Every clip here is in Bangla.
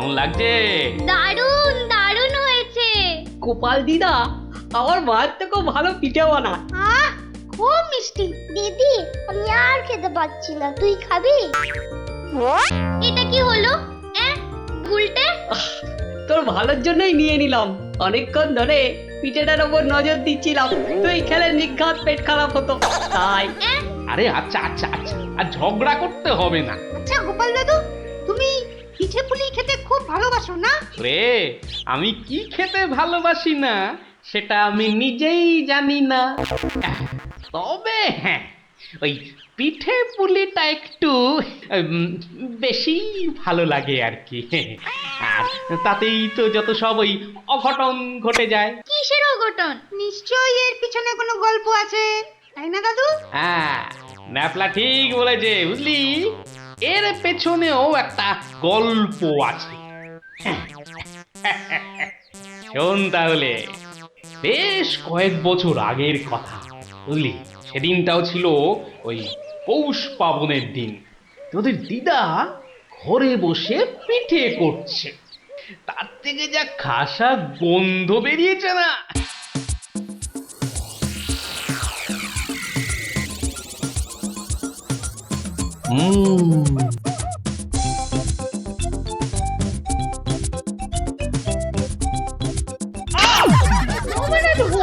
কেমন লাগছে? দারুণ দারুণ হয়েছে। গোপাল দিদা আমার মায়ের থেকেও ভালো পিঠে বানায়। আহ, খুব মিষ্টি। দিদি, আমি আর খেতে পাচ্ছি না, তুই খাবি? এটা কি হলো? উল্টে? তোর ভালোর জন্যই নিয়ে নিলাম। অনেকক্ষণ ধরে পিঠেটার ওপর নজর দিচ্ছিলাম, তুই খেলে নিঘাত পেট খারাপ হতো তাই। আরে আচ্ছা আচ্ছা আচ্ছা, আর ঝগড়া করতে হবে না আচ্ছা গোপাল দাদু, তুমি পিঠে পুলি খেতে খুব ভালোবাসো না? রে। আমি কি খেতে ভালোবাসি না সেটা আমি নিজেই জানি না, তবে হ্যাঁ, ওই পিঠে পুলিটা একটু বেশি ভালো লাগে আর কি। আর তাতেই তো যত সব ওই অঘটন ঘটে যায়। কিসের অঘটন? নিশ্চয়ই এর পিছনে কোনো গল্প আছে, তাই না দাদু? হ্যাঁ, ন্যাপলা ঠিক বলেছে, বুঝলি, এর পেছনেও একটা গল্প আছে। শোন তাহলে, বেশ কয়েক বছর আগের কথা, বুঝলি, সেদিনটাও ছিল ওই পৌষ পাবনের দিন। তোদের দিদা ঘরে বসে পিঠে করছে, তার থেকে যা খাসা গন্ধ বেরিয়েছে না।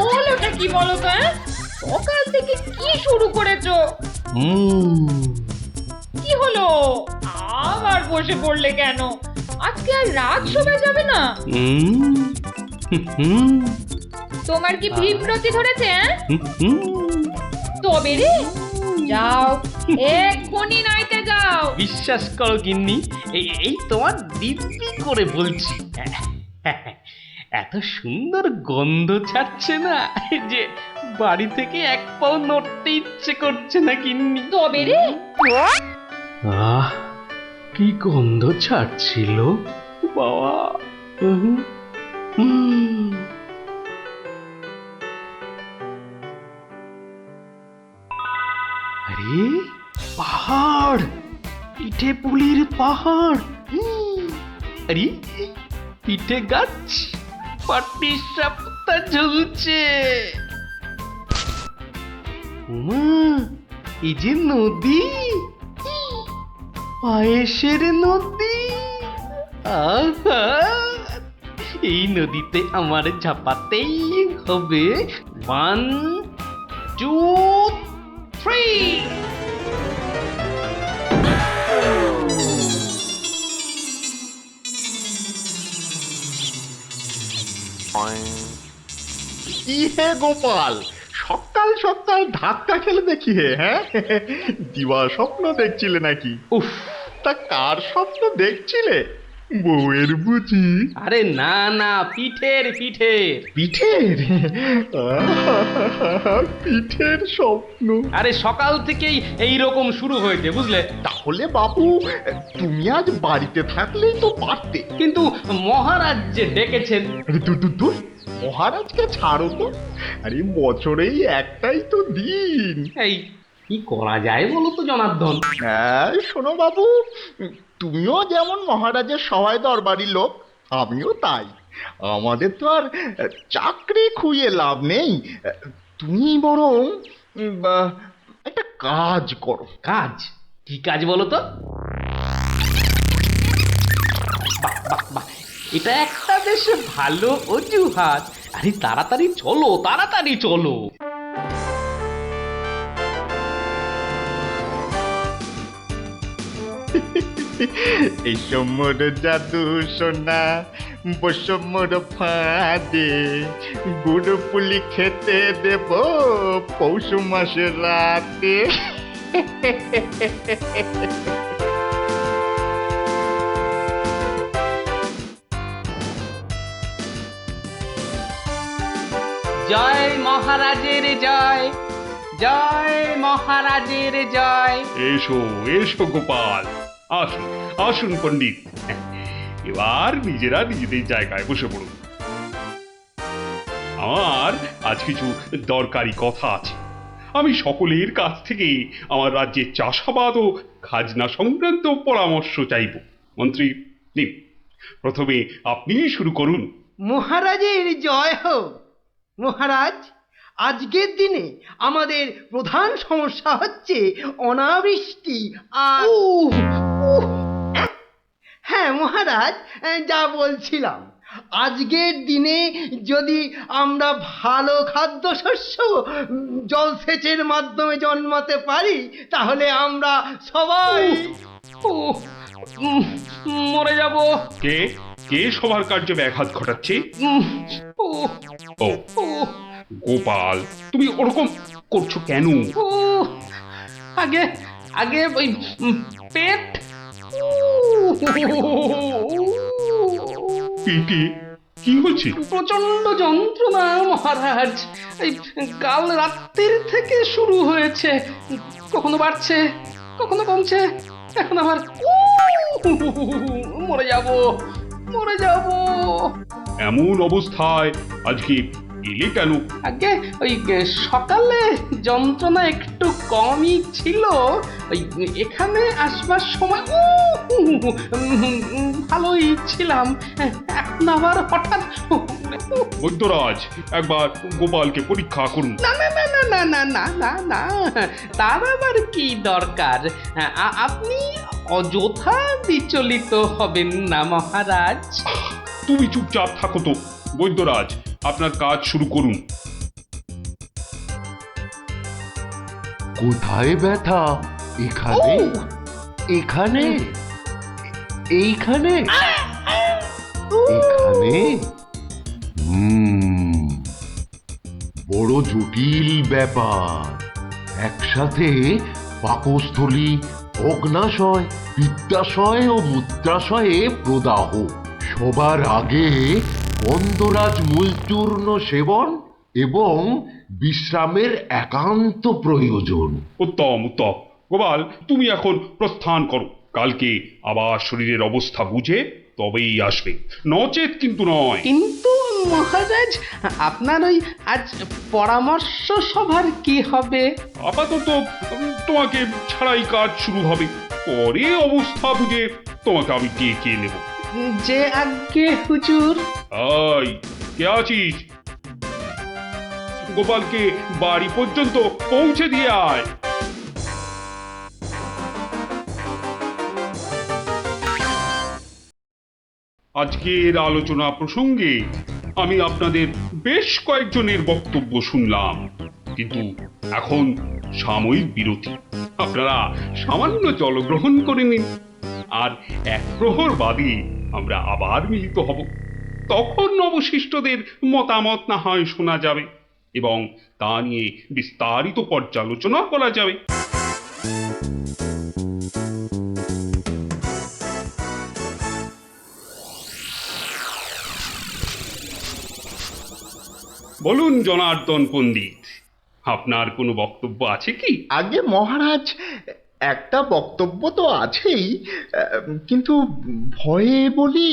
হলোটা কি বলো তো? সকাল থেকে কি শুরু করেছো? কি হলো? আবার বসে পড়লে কেন? আজকে আর রাত শোভা যাবে না? তোমার কি বিব্রতি ধরেছে? তবে রে, যাও এক্ষুনি নাইতে যাও। বিশ্বাস করো গিন্নি, এই তোমার দিব্যি করে বলছি, এত সুন্দর গন্ধ ছাড়ছে না যে বাড়ি থেকে এক পাও নড়তে ইচ্ছে করছে না গিন্নি। তবে রে, আহ, কি গন্ধ ছাড়ছিল বাবা। আরে পাহাড়, পিঠে পুলির পাহাড়। আরে পিঠে গাছ, পাটি সাপটা ঝুলছে। এই যে নদী, পায়েসের নদী। আহা, এই নদীতে আমার ঝাপাতেই হবে। 1 2 3। কি হে গোপাল, সকাল সকাল ধাক্কা খেলে দেখি হে, হ্যাঁ? দিবা স্বপ্ন দেখছিলে নাকি? উফ, তা কার স্বপ্ন দেখছিলে? বউয়ের বুঝি? আরে না না, পিঠের পিঠের। পিঠের? পিঠের স্বপ্ন? আরে সকাল থেকেই এই রকম শুরু হয়েছে, বুঝলে। তাহলে বাবু, তুমি আজ বাড়িতে থাকলেই তো পারতে। কিন্তু মহারাজ যে ডেকেছেন। আরে দূর দূর দূর, মহারাজকে ছাড়ো তো। আরে বছরেই একটাই তো দিন। এই কি করা যায় বলো তো জনার্দন? হ্যাঁ শোনো বাবু, তুমিও যেমন মহারাজের সবাই দরবারি লোক, আমিও তাই। আমাদের তো আর চাকরি খুইয়ে লাভ নেই। তুমি বরং একটা কাজ করো। কাজ? কি কাজ বলো তো? বাহ বাহ বাহ, এটা একটা বেশ ভালো অজুহাত। আরে তাড়াতাড়ি চলো, তাড়াতাড়ি চলো। এই সমর জাদু সোনা বসমর ফাঁদে, গুড় পুলি খেতে দেব পৌষ মাসের রাতে। জয় মহারাজের জয়, জয় মহারাজের জয়। এসো এসো গোপাল, আসুন আসুন পণ্ডিত, এবার নিজেরা নিজেদের জায়গায় বসে পড়ুন। আমার আজ কিছু দরকারি কথা আছে। আমি সকলের কাছ থেকে আমার রাজ্যের চাষাবাদ ও খাজনা সংক্রান্ত পরামর্শ চাইব। মন্ত্রী নিন, প্রথমে আপনিই শুরু করুন। মহারাজের জয় হোক। মহারাজ, আজকের দিনে আমাদের প্রধান সমস্যা হচ্ছে অনাবৃষ্টি আর হ্যাঁ মহারাজ, যা বলছিলাম, আজকের দিনে যদি আমরা ভালো খাদ্যশস্য জলসেচের মাধ্যমে জন্মাতে পারি তাহলে আমরা সবাই উহ, উম, মরে যাব। কে কে সবার কার্যে ব্যাঘাত ঘটাচ্ছে? উহ, উহ, ও উহ, গোপাল, তুমি ওরকম করছো কেন? উহ, আগে আগে ওই পেট। পেটে কি হয়েছে? প্রচন্ড যন্ত্রণা মহারাজ। এই কাল রাত্রির থেকে শুরু হয়েছে, কখনো বাড়ছে কখনো কমছে, এখন আবার মরে যাব মরে যাব। এমন অবস্থায় আজকে এলে কেন? আগে ওই সকালে যন্ত্রণা একটু কমই ছিল, ওই এখানে আসবার সময় ভালোই ছিলাম, এখন আবার হঠাৎ বৈদ্যরাজ, একবার গোপালকে পরীক্ষা করুন। না না না না না না না না না, তার আবার কি দরকার? আপনি অযথা বিচলিত হবেন না মহারাজ। তুমি চুপচাপ থাকো তো। বৈদ্যরাজ, আপনার কাজ শুরু করুন। কোথায় ব্যথা? এখানে? এখানে? এইখানে? এখানে? বড় জটিল ব্যাপার। একসাথে পাকস্থলী, অগ্নাশয়, পিত্তাশয় ও মূত্রাশয়ে প্রদাহ। সবার আগে গন্ধরাজ মূলচূর্ণ সেবন এবং বিশ্রামের একান্ত প্রয়োজন। উত্তম উত্তম। গোপাল, তুমি এখন প্রস্থান করো। কালকে আবার শরীরের অবস্থা বুঝে তবেই আসবে, নচেত কিন্তু নয়। কিন্তু মহারাজ, আপনার ওই আজ পরামর্শ সভার কি হবে? আপাতত তোমাকে ছাড়াই কাজ শুরু হবে, পরে অবস্থা বুঝে তোমাকে আমি ডেকে নেব। যে আজ্ঞে হুজুর। আই, কে আছিস? গোপালকে বাড়ি পর্যন্ত পৌঁছে দিয়ে আয়। আজকের আলোচনা প্রসঙ্গে আমি আপনাদের বেশ কয়েকজনের বক্তব্য শুনলাম, কিন্তু এখন সাময়িক বিরতি। আপনারা সামান্য জলগ্রহণ করে নিন, আর এক প্রহর বাদে আমরা আবার মিলিত হব। তখন অবশিষ্টদের মতামত না হয় শোনা যাবে এবং তা নিয়ে বিস্তারিত পর্যালোচনা করা যাবে। বলুন জনার্দন পণ্ডিত, আপনার কোনো বক্তব্য আছে কি? আগে মহারাজ, একটা বক্তব্য তো আছেই, কিন্তু ভয়ে বলি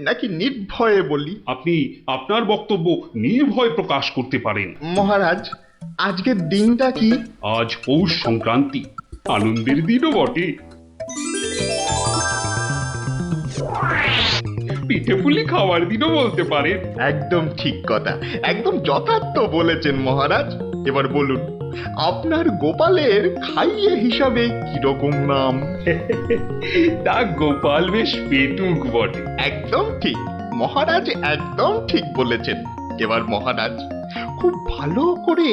নাকি নির্ভয়ে বলি? আপনি আপনার বক্তব্য নির্ভয় প্রকাশ করতে পারেন। মহারাজ, আজকের দিনটা কি? আজ পৌষ সংক্রান্তি, আনন্দের দিনও বটে। পিঠে পুলি খাওয়ার দিনও বলতে পারেন। একদম ঠিক কথা, একদম যথার্থ বলেছেন মহারাজ। এবার বলুন, আপনার গোপালের খাইয়ে হিসাবে কিরকম নাম? তা গোপাল বেশ পেটুক বটে। একদম ঠিক মহারাজ, একদম ঠিক বলেছেন। এবার মহারাজ, খুব ভালো করে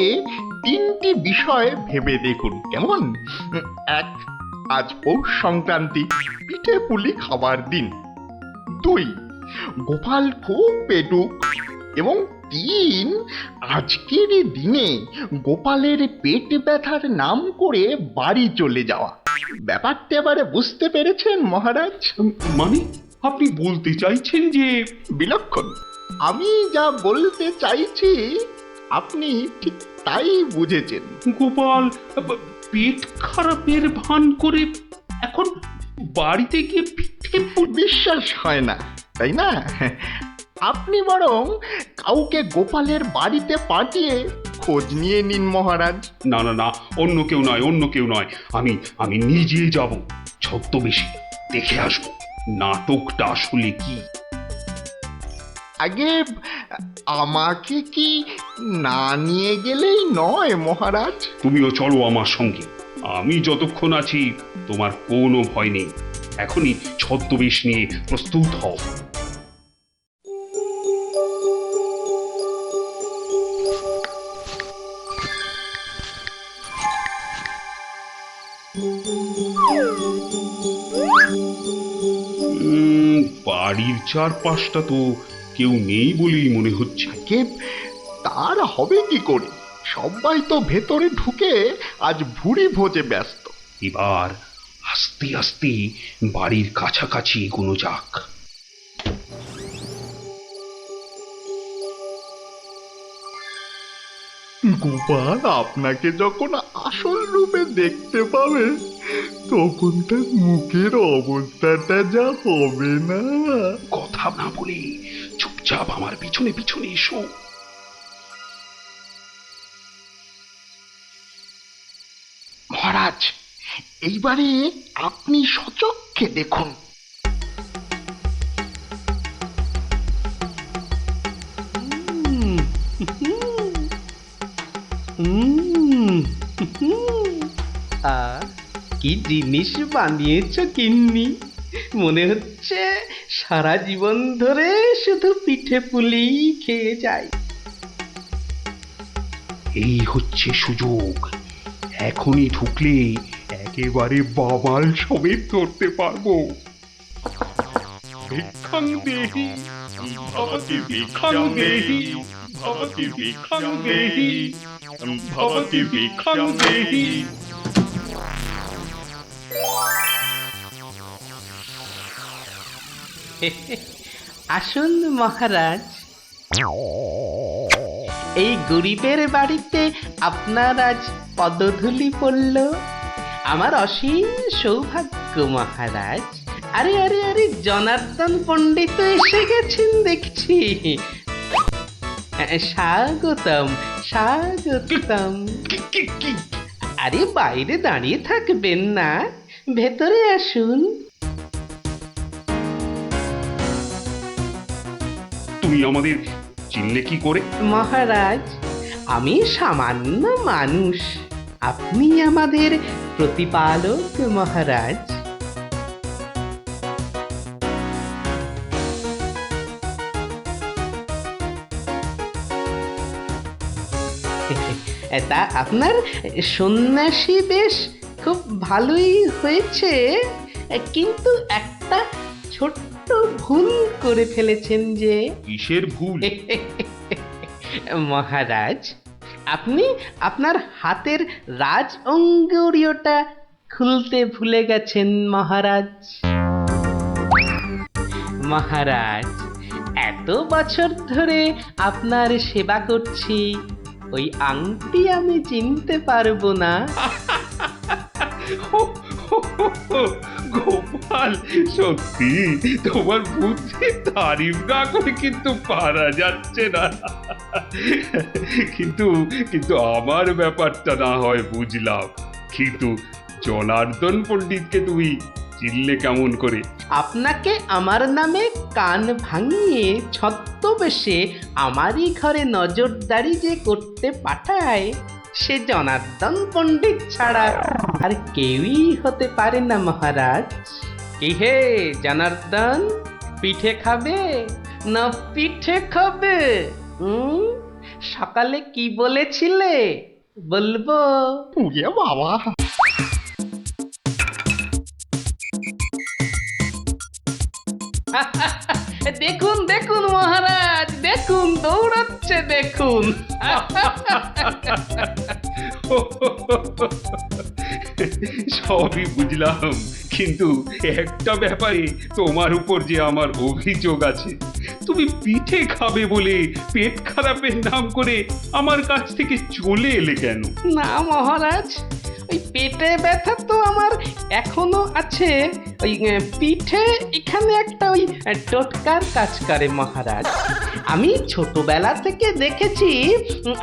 তিনটি বিষয় ভেবে দেখুন, কেমন? এক, আজ পৌষ সংক্রান্তি, পিঠে পুলি খাবার দিন। দুই, গোপাল খুব পেটুক। এবং তিন, আজকের দিনে গোপালের পেট ব্যথার নাম করে বাড়ি চলে যাওয়া। ব্যাপারটা এবারে বুঝতে পেরেছেন মহারাজ? মানে আপনি বলতে চাইছেন যে? বিলক্ষণ। আমি যা বলতে চাইছি আপনি ঠিক তাই বুঝেছেন। গোপাল পেট খারাপের ভান করে এখন বাড়িতে গিয়ে পিঠে বিশ্বাস হয় না, তাই না? আপনি বরং কাউকে গোপালের বাড়িতে পাঠিয়ে খোঁজ নিয়ে নিন মহারাজ। না না না, অন্য কেউ নয়, অন্য কেউ নয়, আমি নিজে যাব, ছদ্মবেশে দেখে আসবো। নাটকটা আসলে কি? আগে আমাকে কি না নিয়ে গেলেই নয় মহারাজ? তুমিও চলো আমার সঙ্গে। আমি যতক্ষণ আছি তোমার কোনো ভয় নেই। এখনই ছদ্মবেশ নিয়ে প্রস্তুত হও। বাড়ির চারপাশটা তো কেউ নেই বলেই মনে হচ্ছে। আগে তার হবে কি করে? সবাই তো ভেতরে ঢুকে আজ ভুরি ভোজে ব্যস্ত। এবার আস্তে আস্তে বাড়ির কাছাকাছি এগোনো যাক। গোপাল আপনাকে যখন আসল রূপে দেখতে পাবে তখন তার মুখের অবস্থাটা যা হবে না। কথা না বলে চুপচাপ আমার পিছনে পিছনে এসো। মহারাজ, এইবারে আপনি সচক্ষে দেখুন। কি জিনিস বানিয়েছ গিন্নি! মনে হচ্ছে সারা জীবন ধরে শুধু পিঠে পুলি খেয়ে যাই। এই হচ্ছে সুযোগ। এখনই ঢুকলে একেবারে বাবাল সমেত ধরতে পারবো। ভিক্ষাং দেহি ভবতি ভিক্ষাং দেহি ভবতি ভিক্ষাং দেহি ভবতি ভিক্ষাং দেহি। আসুন মহারাজ, এই গরিবের বাড়িতে আপনার আজ পদধূলি পড়ল। আমার অসীম সৌভাগ্য মহারাজ। আরে আরে আরে, জনার্দন পণ্ডিত এসে গেছেন দেখছি। স্বাগতম স্বাগতম। আরে বাইরে দাঁড়িয়ে থাকবেন না, ভেতরে আসুন। তুমি আমাদের চিনলে কি করে? মহারাজ, আমি সামান্য মানুষ, আপনি আমাদের প্রতিপালক মহারাজ। তা আপনার সন্ন্যাসী বেশ খুব ভালোই হয়েছে, কিন্তু একটা ছোট্ট ভুল করে ফেলেছেন যে। কিসের ভুল? মহারাজ, আপনি আপনার হাতের রাজ অঙ্গুরীয়টা খুলতে ভুলে গেছেন মহারাজ। মহারাজ, এত বছর ধরে আপনার সেবা করছি, ওই আংটি আমি চিনতে পারবো না? গোপাল, সত্যি তোমার বুদ্ধি তারিফ না করে কিন্তু পারা যাচ্ছে না। কিন্তু কিন্তু আমার ব্যাপারটা না হয় বুঝলাম, কিন্তু জনার্দন পণ্ডিতকে তুমি চিনলে কেমন করে? আপনাকে আমার নামে কান ভাঙিয়ে ছদ্মবেশে আমারই ঘরে নজরদারি যে করতে পাঠায়, সে জনার্দন পণ্ডিত ছাড়া আর কেউই হতে পারে না মহারাজ। কি হে জনার্দন, পিঠে খাবে না পিঠে খাবে? সকালে কি বলেছিলে বলবো? পুড়িয়ে বাবা! দেখুন দেখুন মহারাজ, দেখুন দৌড়াচ্ছে দেখুন। সবই বুঝলাম, কিন্তু একটা ব্যাপারে তোমার উপর যে আমার অভিযোগ আছে। তুমি পিঠে খাবে বলে পেট খারাপের নাম করে আমার কাছ থেকে চলে এলে কেন? না মহারাজ, ওই পেটে ব্যথা তো আমার এখনো আছে। ওই পিঠে এখানে একটা ওই টোটকার কাজ করে মহারাজ। আমি ছোটবেলা থেকে দেখেছি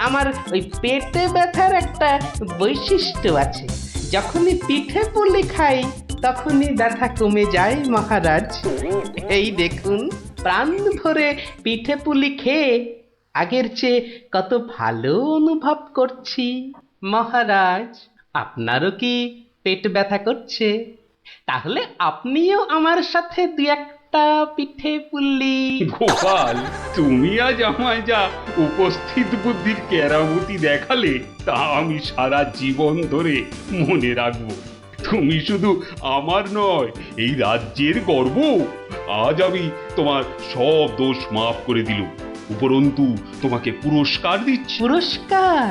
আমার ওই পেটে ব্যথার একটা বৈশিষ্ট্য আছে। যখনই পিঠে পুলি খাই তখনই ব্যথা কমে যায় মহারাজ। এই দেখুন, প্রাণ ভরে পিঠে পুলি খেয়ে আগের চেয়ে কত ভালো অনুভব করছি। মহারাজ, আপনারও কি পেট ব্যথা করছে? তাহলে আপনিও আমার সাথে দু একটা পিঠে পুলি। গোপাল, তুমি আজ আমায় যা উপস্থিত বুদ্ধির কেরামতি দেখালে তা আমি সারা জীবন ধরে মনে রাখবো। তুমি শুধু আমার নয়, এই রাজ্যের গর্ব। আজ আমি তোমার সব দোষ মাফ করে দিলুম, উপরন্তু তোমাকে পুরস্কার দিচ্ছি। পুরস্কার?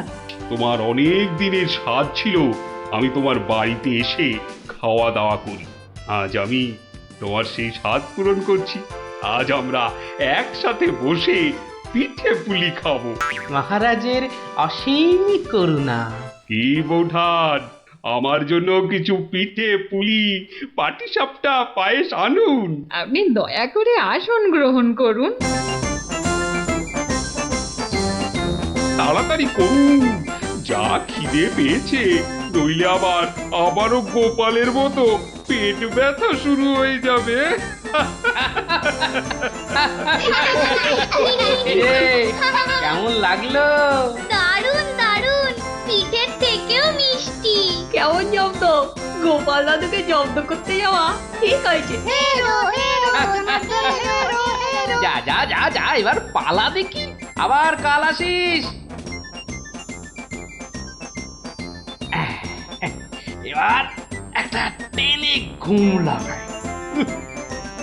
তোমার অনেক দিনের স্বাদ ছিল আমি তোমার বাড়িতে এসে খাওয়া দাওয়া করি। আজ আমি তোমার সেই স্বাদ পূরণ করছি। আজ আমরা একসাথে বসে পিঠে পুলি খাবো। মহারাজের অসীম করুণা। কি বৌঠান, আমার জন্য কিছু পিঠে পুলি পাটিসাপটা পায়েস আনুন। আপনি দয়া করে আসন গ্রহণ করুন। তাড়াতাড়ি করুন, যা খিদে পেয়েছে, নইলে আবারও গোপালের মতো পেট ব্যথা শুরু হয়ে যাবে। কিরে, কেমন লাগলো? দারুণ দারুণ, পিঠের থেকেও মিষ্টি। কেমন জব্দ? গোপাল দাদুকে জব্দ করতে যাওয়া ঠিক হয়েছে। যা যা যা যা, এবার পালা দেখি, আবার কাল আসিস। এবার একটা টেনে ঘুম লাগাই।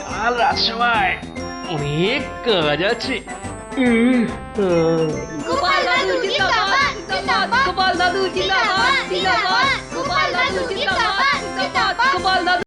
কাল রাত সময় অনেক কাজ আছে। গোপাল দাদু জিন্দাবাদ, জিন্দাবাদ। গোপাল দাদু জিন্দাবাদ, জিন্দাবাদ। গোপাল দাদু জিন্দাবাদ, জিন্দাবাদ। গোপাল দাদু